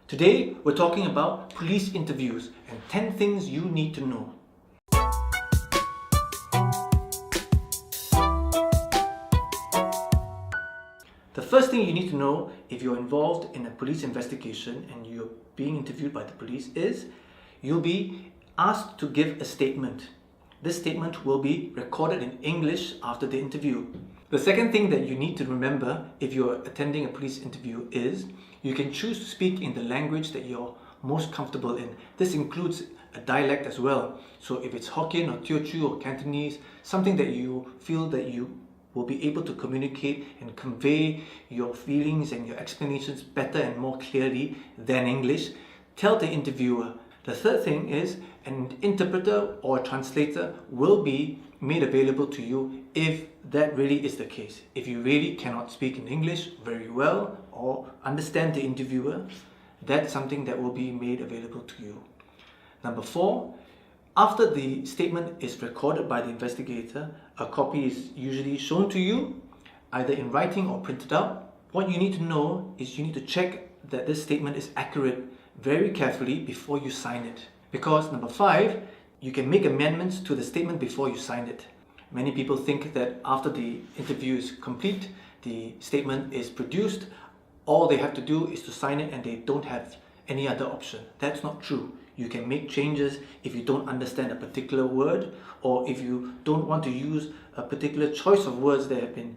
Today, we're talking about police interviews and 10 things you need to know. The first thing you need to know if you're involved in a police investigation and you're being interviewed by the police is you'll be asked to give a statement. This statement will be recorded in English after the interview. The second thing that you need to remember if you're attending a police interview is you can choose to speak in the language that you're most comfortable in. This includes a dialect as well. So if it's Hokkien or Teochew or Cantonese, something that you feel that you will be able to communicate and convey your feelings and your explanations better and more clearly than English, tell the interviewer. The third thing is an interpreter or a translator will be made available to you if that really is the case. If you really cannot speak in English very well or understand the interviewer, that's something that will be made available to you. Number 4, after the statement is recorded by the investigator, a copy is usually shown to you, either in writing or printed out. What you need to know is you need to check that this statement is accurate very carefully before you sign it. Because number 5, you can make amendments to the statement before you sign it. Many people think that after the interview is complete, the statement is produced, all they have to do is to sign it and they don't have any other option. That's not true. You can make changes if you don't understand a particular word, or if you don't want to use a particular choice of words that have been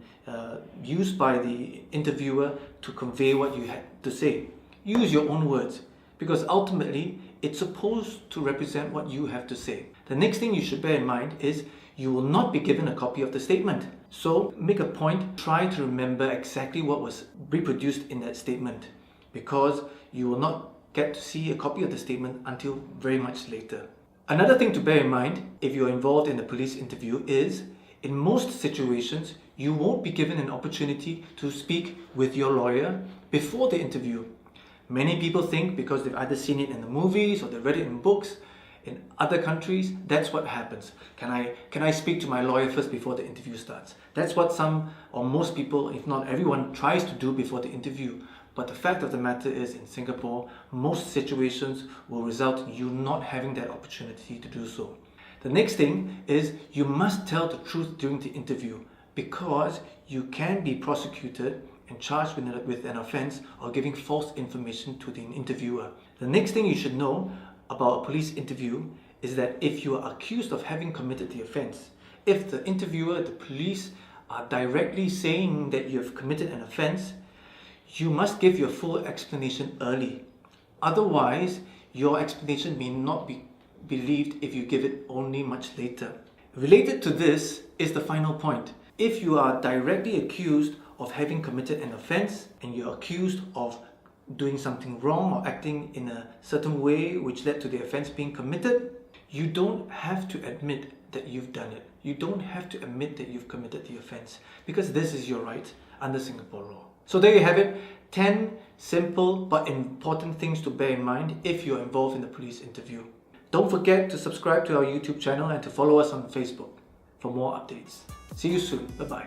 used by the interviewer to convey what you had to say. Use your own words, because ultimately it's supposed to represent what you have to say. The next thing you should bear in mind is you will not be given a copy of the statement. So make a point, try to remember exactly what was reproduced in that statement, because you will not get to see a copy of the statement until very much later. Another thing to bear in mind if you're involved in a police interview is, in most situations, you won't be given an opportunity to speak with your lawyer before the interview. Many people think because they've either seen it in the movies or they've read it in books in other countries, that's what happens. Can I speak to my lawyer first before the interview starts? That's what some or most people, if not everyone, tries to do before the interview. But the fact of the matter is, in Singapore, most situations will result in you not having that opportunity to do so. The next thing is you must tell the truth during the interview, because you can be prosecuted and charged with an offense or giving false information to the interviewer. The next thing you should know about a police interview is that if you are accused of having committed the offense, if the interviewer, the police, are directly saying that you have committed an offense, you must give your full explanation early. Otherwise, your explanation may not be believed if you give it only much later. Related to this is the final point. If you are directly accused of having committed an offense and you're accused of doing something wrong or acting in a certain way which led to the offense being committed, you don't have to admit that you've done it. You don't have to admit that you've committed the offense, because this is your right under Singapore law. So there you have it, 10 simple but important things to bear in mind if you're involved in the police interview. Don't forget to subscribe to our YouTube channel and to follow us on Facebook for more updates. See you soon. Bye-bye.